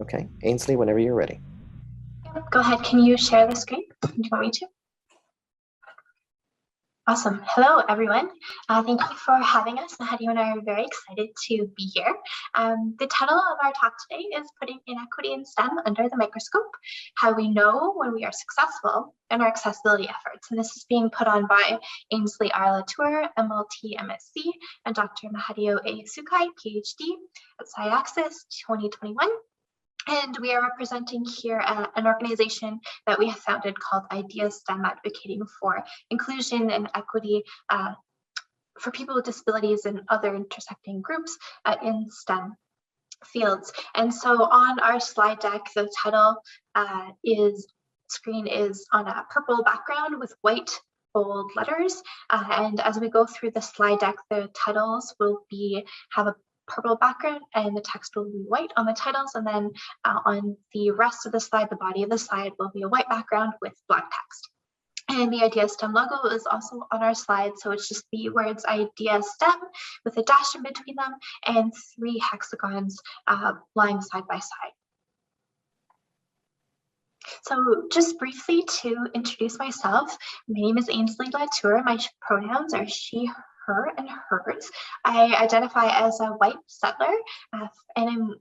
Okay, Ainsley, whenever you're ready. Go ahead. Can you share the screen? Do you want me to? Awesome. Hello, everyone. Thank you for having us. Mahadeo and I are very excited to be here. The title of our talk today is Putting Inequity in STEM Under the Microscope, How We Know When We Are Successful in Our Accessibility Efforts. And this is being put on by Ainsley Latour, MLT, MSc, and Dr. Mahadeo Sukhai, PhD at SciAccess 2021. And we are representing here an organization that we have founded called Ideas STEM, advocating for inclusion and equity for people with disabilities and other intersecting groups in STEM fields. And so on our slide deck, the title screen is on a purple background with white bold letters. And as we go through the slide deck, the titles will have a purple background and the text will be white on the titles, and then on the rest of the slide, the body of the slide will be a white background with black text. And the Idea STEM logo is also on our slide, so it's just the words Idea STEM with a dash in between them and 3 hexagons lying side by side. So just briefly to introduce myself, my name is Ainsley Latour. My pronouns are she, her, and hers. I identify as a white settler, and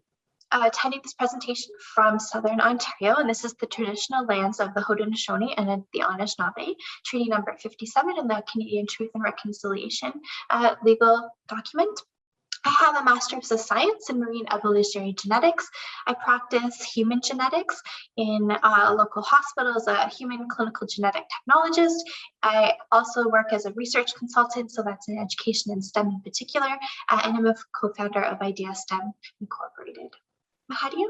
I'm attending this presentation from Southern Ontario, and this is the traditional lands of the Haudenosaunee and the Anishinaabe, Treaty Number 57 in the Canadian Truth and Reconciliation legal document. I have a Master's of Science in Marine Evolutionary Genetics. I practice human genetics in a local hospital as a human clinical genetic technologist. I also work as a research consultant, so that's in education and STEM in particular, and I'm a co-founder of Idea STEM Incorporated. Mahadeo?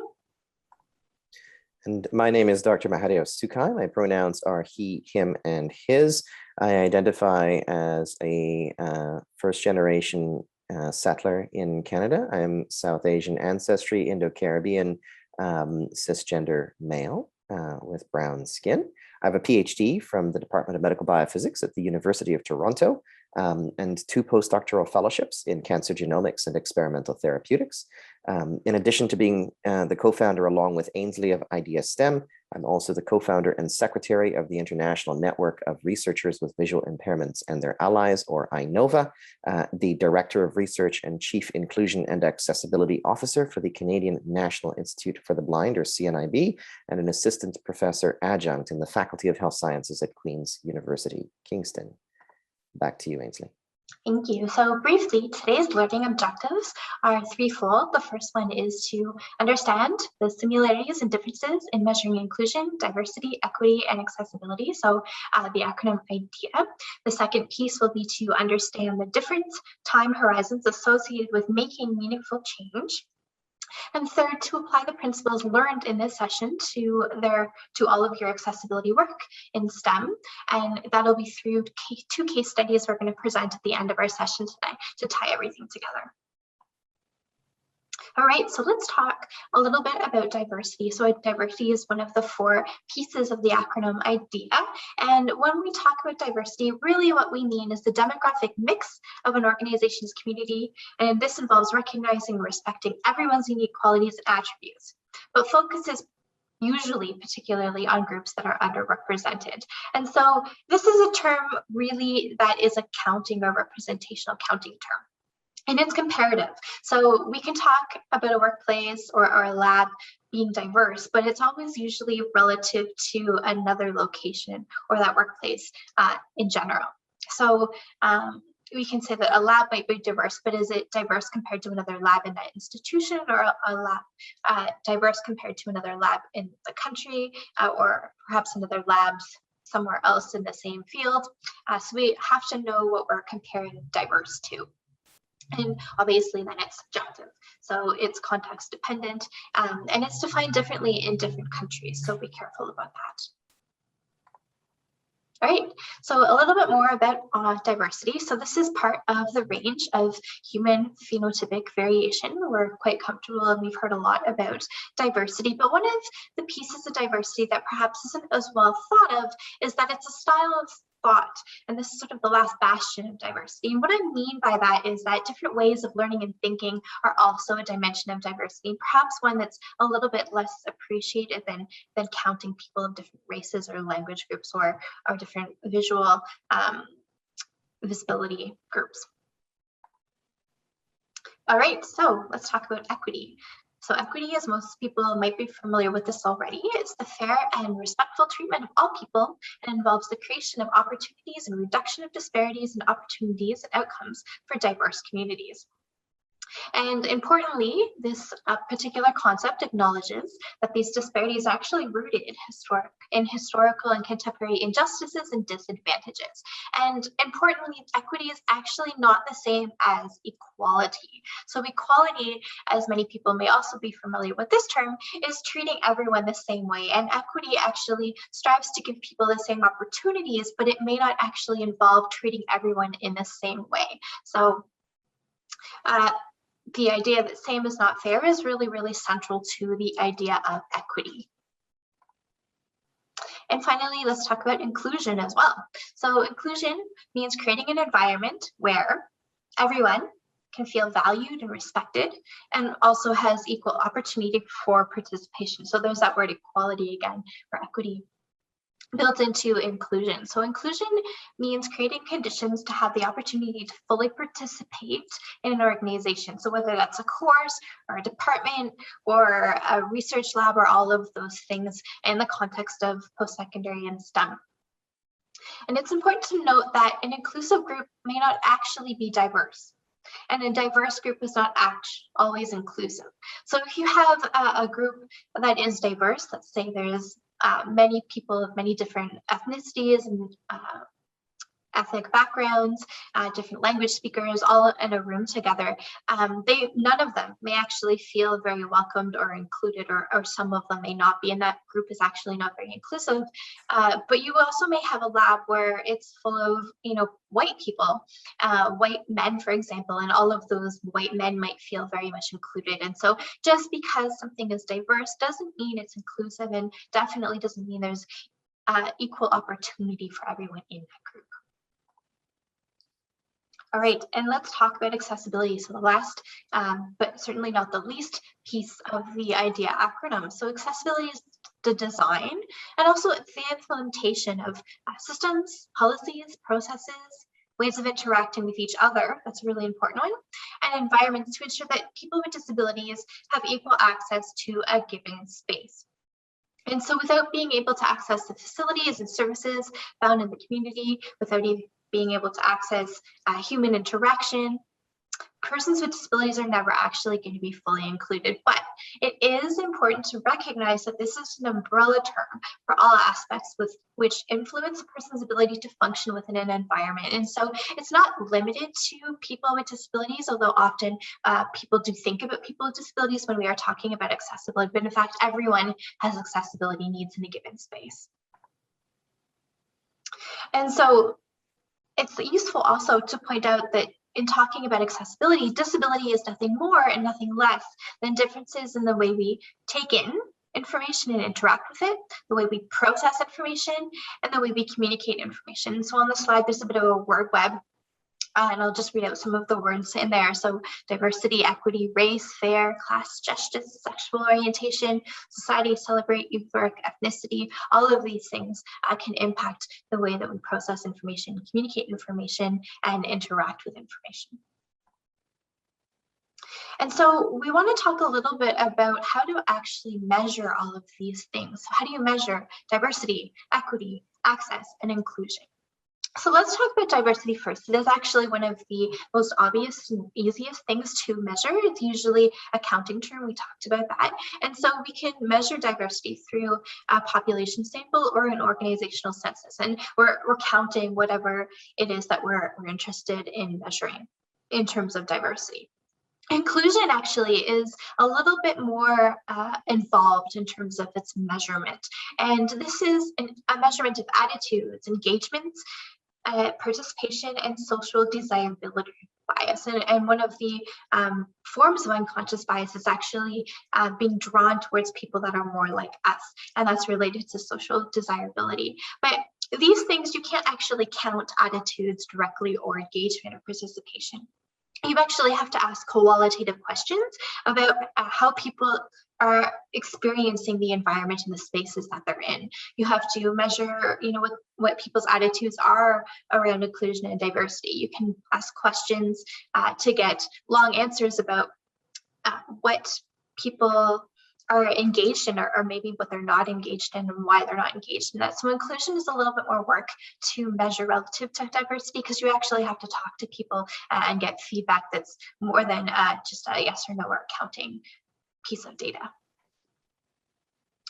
And my name is Dr. Mahadeo Sukhai. My pronouns are he, him, and his. I identify as a first-generation settler in Canada. I'm South Asian ancestry, Indo-Caribbean, cisgender male with brown skin. I have a PhD from the Department of Medical Biophysics at the University of Toronto, and 2 postdoctoral fellowships in cancer genomics and experimental therapeutics. In addition to being the co-founder along with Ainsley of Idea STEM, I'm also the co-founder and secretary of the International Network of Researchers with Visual Impairments and Their Allies, or INOVA, the Director of Research and Chief Inclusion and Accessibility Officer for the Canadian National Institute for the Blind, or CNIB, and an assistant professor adjunct in the Faculty of Health Sciences at Queen's University, Kingston. Back to you, Ainsley. Thank you. So briefly, today's learning objectives are threefold. The first one is to understand the similarities and differences in measuring inclusion, diversity, equity, and accessibility. So the acronym IDEA. The second piece will be to understand the different time horizons associated with making meaningful change. And third, to apply the principles learned in this session to all of your accessibility work in STEM. And that'll be through 2 case studies we're going to present at the end of our session today to tie everything together. All right, so let's talk a little bit about diversity. So diversity is one of the 4 pieces of the acronym IDEA. And when we talk about diversity, really what we mean is the demographic mix of an organization's community. And this involves recognizing and respecting everyone's unique qualities and attributes, but focuses usually particularly on groups that are underrepresented. And so this is a term really that is a counting or representational counting term. And it's comparative. So we can talk about a workplace or a lab being diverse, but it's always usually relative to another location or that workplace in general. So we can say that a lab might be diverse, but is it diverse compared to another lab in that institution, or a lab diverse compared to another lab in the country, or perhaps another labs somewhere else in the same field? So we have to know what we're comparing diverse to. And obviously then it's subjective, so it's context dependent, and it's defined differently in different countries, so be careful about that. All right, so a little bit more about diversity. So this is part of the range of human phenotypic variation. We're quite comfortable and we've heard a lot about diversity, but one of the pieces of diversity that perhaps isn't as well thought of is that it's a style of thought. And this is sort of the last bastion of diversity. And what I mean by that is that different ways of learning and thinking are also a dimension of diversity, perhaps one that's a little bit less appreciated than counting people of different races or language groups or different visual visibility groups. All right, so let's talk about equity. So equity, as most people might be familiar with this already, is the fair and respectful treatment of all people and involves the creation of opportunities and reduction of disparities in opportunities and outcomes for diverse communities. And importantly, this particular concept acknowledges that these disparities are actually rooted in historical and contemporary injustices and disadvantages. And importantly, equity is actually not the same as equality. So equality, as many people may also be familiar with this term, is treating everyone the same way. And equity actually strives to give people the same opportunities, but it may not actually involve treating everyone in the same way. So the idea that same is not fair is really, really central to the idea of equity. And finally, let's talk about inclusion as well. So inclusion means creating an environment where everyone can feel valued and respected and also has equal opportunity for participation. So there's that word equality again, or equity, built into inclusion. So inclusion means creating conditions to have the opportunity to fully participate in an organization. So whether that's a course or a department or a research lab or all of those things in the context of post-secondary and STEM. And it's important to note that an inclusive group may not actually be diverse. And a diverse group is not always inclusive. So if you have a group that is diverse, let's say there's many people of many different ethnicities and ethnic backgrounds, different language speakers, all in a room together, none of them may actually feel very welcomed or included, or some of them may not be, and that group is actually not very inclusive. But you also may have a lab where it's full of, white people, white men, for example, and all of those white men might feel very much included. And so just because something is diverse doesn't mean it's inclusive, and definitely doesn't mean there's equal opportunity for everyone in that group. All right, and let's talk about accessibility. So the last, but certainly not the least piece of the IDEA acronym. So accessibility is the design and also it's the implementation of systems, policies, processes, ways of interacting with each other. That's a really important one. And environments to ensure that people with disabilities have equal access to a given space. And so without being able to access the facilities and services found in the community, without even being able to access human interaction, persons with disabilities are never actually going to be fully included. But it is important to recognize that this is an umbrella term for all aspects which influence a person's ability to function within an environment. And so it's not limited to people with disabilities, although often people do think about people with disabilities when we are talking about accessibility, but in fact, everyone has accessibility needs in a given space. And so it's useful also to point out that in talking about accessibility, disability is nothing more and nothing less than differences in the way we take in information and interact with it, the way we process information, and the way we communicate information. So on the slide, there's a bit of a word web, and I'll just read out some of the words in there. So diversity, equity, race, fair, class, justice, sexual orientation, society, celebrate, youth work, ethnicity, all of these things can impact the way that we process information, communicate information, and interact with information. And so we want to talk a little bit about how to actually measure all of these things. So how do you measure diversity, equity, access, and inclusion? So let's talk about diversity first. It is actually one of the most obvious and easiest things to measure. It's usually a counting term. We talked about that. And so we can measure diversity through a population sample or an organizational census. And we're counting whatever it is that we're interested in measuring in terms of diversity. Inclusion actually is a little bit more involved in terms of its measurement. And this is a measurement of attitudes, engagements, participation, and social desirability bias. And one of the forms of unconscious bias is actually being drawn towards people that are more like us, and that's related to social desirability. But These things you can't actually count attitudes directly or engagement or participation. You actually have to ask qualitative questions about how people are experiencing the environment and the spaces that they're in. You have to measure, what people's attitudes are around inclusion and diversity. You can ask questions to get long answers about what people are engaged in, or maybe what they're not engaged in and why they're not engaged in that. So inclusion is a little bit more work to measure relative to diversity, because you actually have to talk to people and get feedback that's more than just a yes or no or counting piece of data.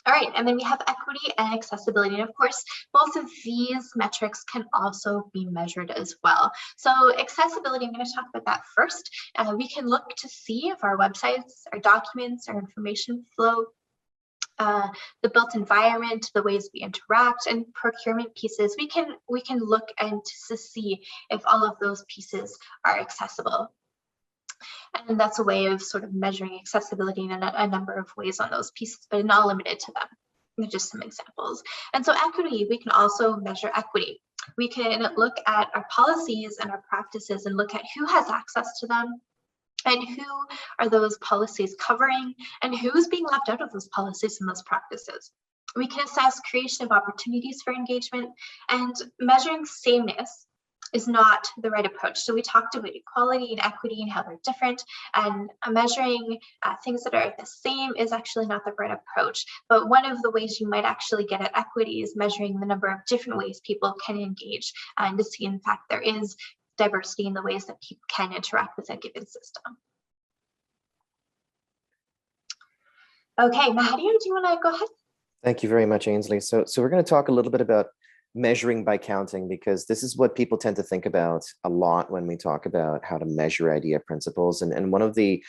All right, and then we have equity and accessibility. And of course, both of these metrics can also be measured as well. So accessibility, I'm going to talk about that first. We can look to see if our websites, our documents, our information flow, the built environment, the ways we interact, and procurement pieces, we can look and to see if all of those pieces are accessible. And that's a way of sort of measuring accessibility in a number of ways on those pieces, but not limited to them. They're just some examples. And so equity, we can also measure equity. We can look at our policies and our practices and look at who has access to them, and who are those policies covering, and who's being left out of those policies and those practices. We can assess creation of opportunities for engagement, and measuring sameness is not the right approach. So we talked about equality and equity and how they're different, and measuring things that are the same is actually not the right approach. But one of the ways you might actually get at equity is measuring the number of different ways people can engage, and to see, in fact, there is diversity in the ways that people can interact with a given system. Okay, Mahadeo, do you want to go ahead? Thank you very much, Ainsley. So we're going to talk a little bit about measuring by counting, because this is what people tend to think about a lot when we talk about how to measure IDEA principles. And one of the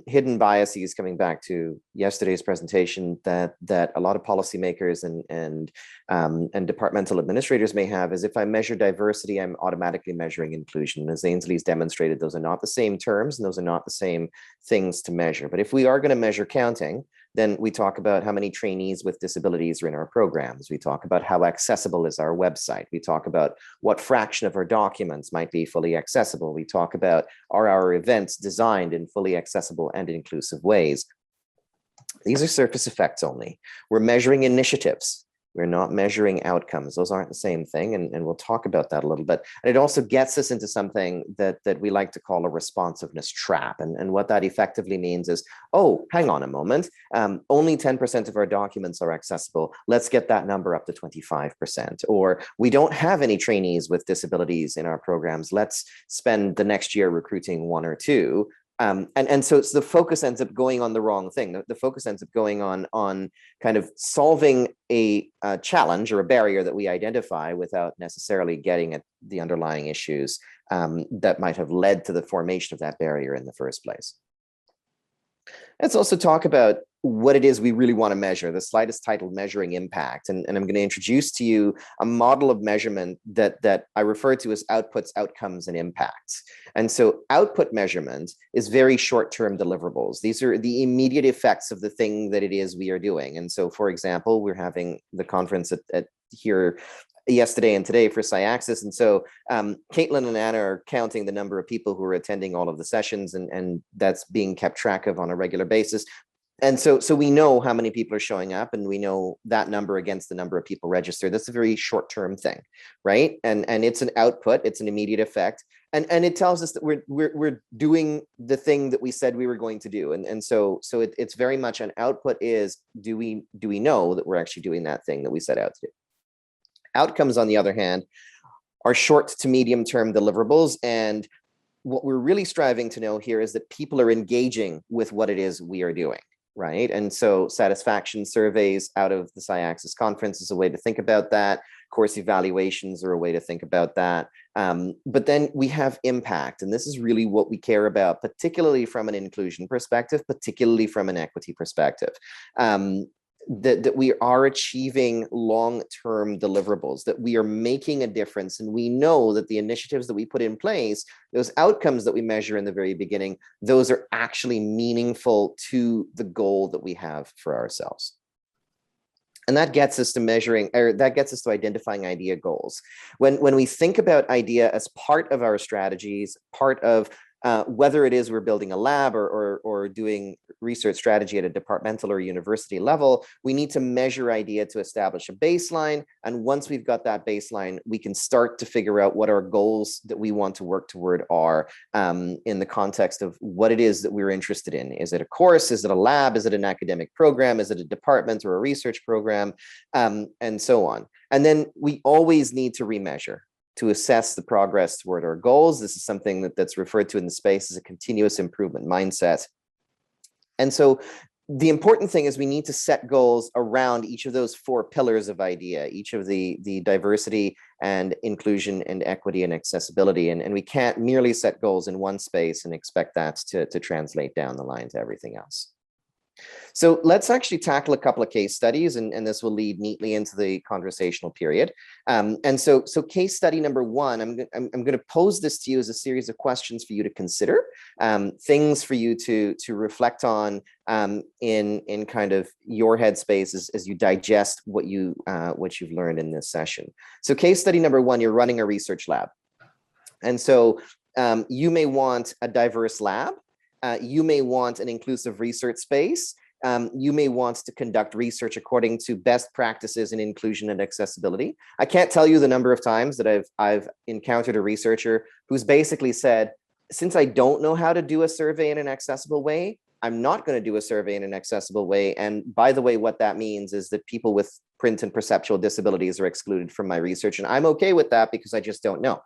hidden biases, coming back to yesterday's presentation, that a lot of policymakers and departmental administrators may have is, if I measure diversity, I'm automatically measuring inclusion. As Ainsley's demonstrated, those are not the same terms, and those are not the same things to measure. But if we are going to measure counting, then we talk about how many trainees with disabilities are in our programs. We talk about how accessible is our website. We talk about what fraction of our documents might be fully accessible. We talk about, are our events designed in fully accessible and inclusive ways? These are surface effects only. We're measuring initiatives. We're not measuring outcomes. Those aren't the same thing, and we'll talk about that a little bit. And it also gets us into something that we like to call a responsiveness trap. And what that effectively means is, oh, hang on a moment, only 10% of our documents are accessible. Let's get that number up to 25%. Or we don't have any trainees with disabilities in our programs. Let's spend the next year recruiting one or two. And so the focus ends up going on the wrong thing. The focus ends up going on kind of solving a challenge or a barrier that we identify, without necessarily getting at the underlying issues that might have led to the formation of that barrier in the first place. Let's also talk about what it is we really want to measure. The slide is titled Measuring Impact, and I'm going to introduce to you a model of measurement that I refer to as outputs, outcomes, and impacts. And so output measurement is very short-term deliverables. These are the immediate effects of the thing that it is we are doing. And so, for example, we're having the conference at here yesterday and today for SciAxis. And so Caitlin and Anna are counting the number of people who are attending all of the sessions, and that's being kept track of on a regular basis. And so we know how many people are showing up, and we know that number against the number of people registered. That's a very short-term thing, right? And it's an output, it's an immediate effect. And it tells us that we're doing the thing that we said we were going to do. And so it's very much an output is, do we know that we're actually doing that thing that we set out to do? Outcomes, on the other hand, are short to medium term deliverables. And what we're really striving to know here is that people are engaging with what it is we are doing, right? And so satisfaction surveys out of the SciAxis conference is a way to think about that. Course evaluations are a way to think about that. But then we have impact, and this is really what we care about, particularly from an inclusion perspective, particularly from an equity perspective. That we are achieving long-term deliverables, that we are making a difference. And we know that the initiatives that we put in place, those outcomes that we measure in the very beginning, those are actually meaningful to the goal that we have for ourselves. And that gets us to measuring, or that gets us to identifying idea goals. When we think about idea as part of our strategies, part of whether it is we're building a lab or doing research strategy at a departmental or university level, we need to measure idea to establish a baseline. And once we've got that baseline, we can start to figure out what our goals that we want to work toward are in the context of what it is that we're interested in. Is it a course? Is it a lab? Is it an academic program? Is it a department or a research program? And so on. And then we always need to remeasure to assess the progress toward our goals. This is something that's referred to in the space as a continuous improvement mindset. And so the important thing is we need to set goals around each of those 4 pillars of idea, each of the diversity and inclusion and equity and accessibility. And we can't merely set goals in one space and expect that to translate down the line to everything else. So let's actually tackle a couple of case studies, and this will lead neatly into the conversational period. And so case study number 1, I'm going to pose this to you as a series of questions for you to consider, things for you to reflect on in kind of your headspace as you digest what you've learned in this session. So case study number 1, you're running a research lab. And so you may want a diverse lab. You may want an inclusive research space. You may want to conduct research according to best practices in inclusion and accessibility. I can't tell you the number of times that I've encountered a researcher who's basically said, since I don't know how to do a survey in an accessible way, I'm not going to do a survey in an accessible way. And by the way, what that means is that people with print and perceptual disabilities are excluded from my research. And I'm okay with that because I just don't know,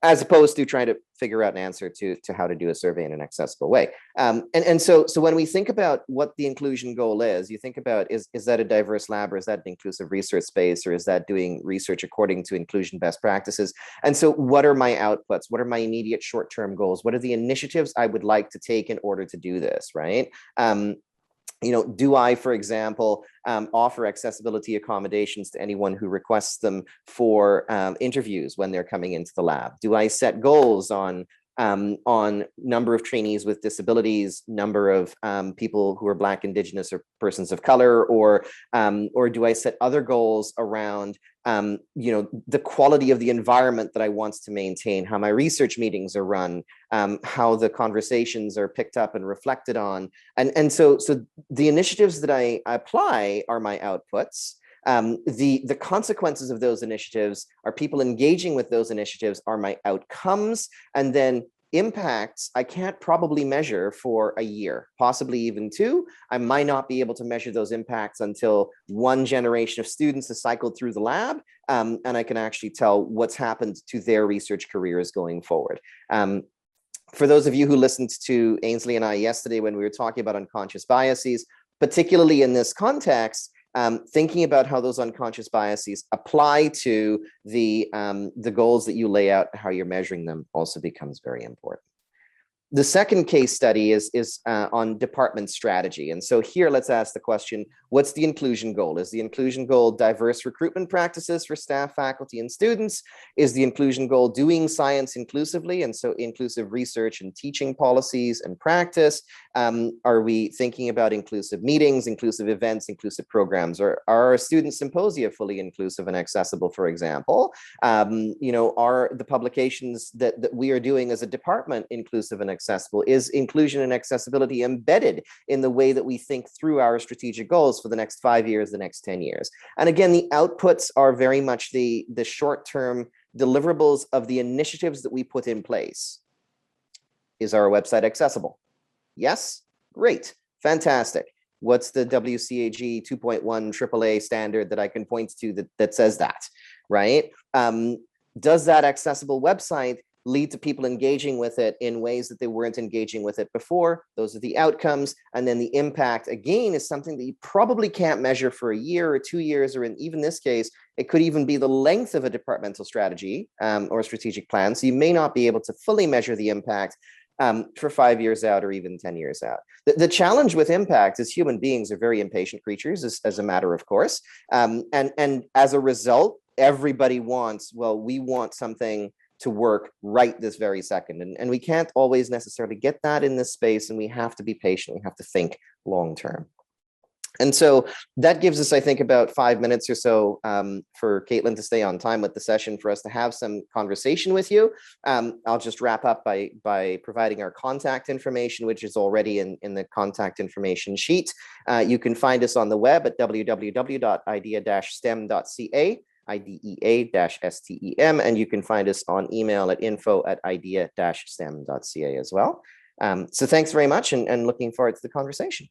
as opposed to trying to figure out an answer to how to do a survey in an accessible way. And so when we think about what the inclusion goal is, you think about, is that a diverse lab, or is that an inclusive research space, or is that doing research according to inclusion best practices? And so what are my outputs? What are my immediate short-term goals? What are the initiatives I would like to take in order to do this, right? Do I, for example, offer accessibility accommodations to anyone who requests them for interviews when they're coming into the lab? Do I set goals on number of trainees with disabilities, number of people who are Black, Indigenous, or persons of color, or do I set other goals around the quality of the environment that I want to maintain, how my research meetings are run, how the conversations are picked up and reflected on, and so the initiatives that I apply are my outputs. The consequences of those initiatives are people engaging with those initiatives are my outcomes, and then impacts I can't probably measure for a year, possibly even 2. I might not be able to measure those impacts until 1 generation of students has cycled through the lab, and I can actually tell what's happened to their research careers going forward. For those of you who listened to Ainsley and I yesterday when we were talking about unconscious biases, particularly in this context, thinking about how those unconscious biases apply to the goals that you lay out, how you're measuring them, also becomes very important. The second case study is on department strategy. And so here, let's ask the question, what's the inclusion goal? Is the inclusion goal diverse recruitment practices for staff, faculty, and students? Is the inclusion goal doing science inclusively? And so inclusive research and teaching policies and practice? Are we thinking about inclusive meetings, inclusive events, inclusive programs? Or are our student symposia fully inclusive and accessible, for example? Are the publications that we are doing as a department inclusive and accessible? Is inclusion and accessibility embedded in the way that we think through our strategic goals for the next 5 years, the next 10 years? And again, the outputs are very much the short-term deliverables of the initiatives that we put in place. Is our website accessible? Yes? Great. Fantastic. What's the WCAG 2.1 AAA standard that I can point to that says that, right? Does that accessible website lead to people engaging with it in ways that they weren't engaging with it before? Those are the outcomes. And then the impact, again, is something that you probably can't measure for a year or 2 years, or in even this case, it could even be the length of a departmental strategy or strategic plan. So you may not be able to fully measure the impact for 5 years out or even 10 years out. The challenge with impact is human beings are very impatient creatures, as a matter of course. And as a result, everybody wants, well, we want something to work right this very second. And we can't always necessarily get that in this space, and we have to be patient. We have to think long term. And so that gives us, I think, about 5 minutes or so for Caitlin to stay on time with the session for us to have some conversation with you. I'll just wrap up by providing our contact information, which is already in the contact information sheet. You can find us on the web at www.idea-stem.ca. IDEA-STEM, and you can find us on email at info@idea-stem.ca as well. So thanks very much, and looking forward to the conversation.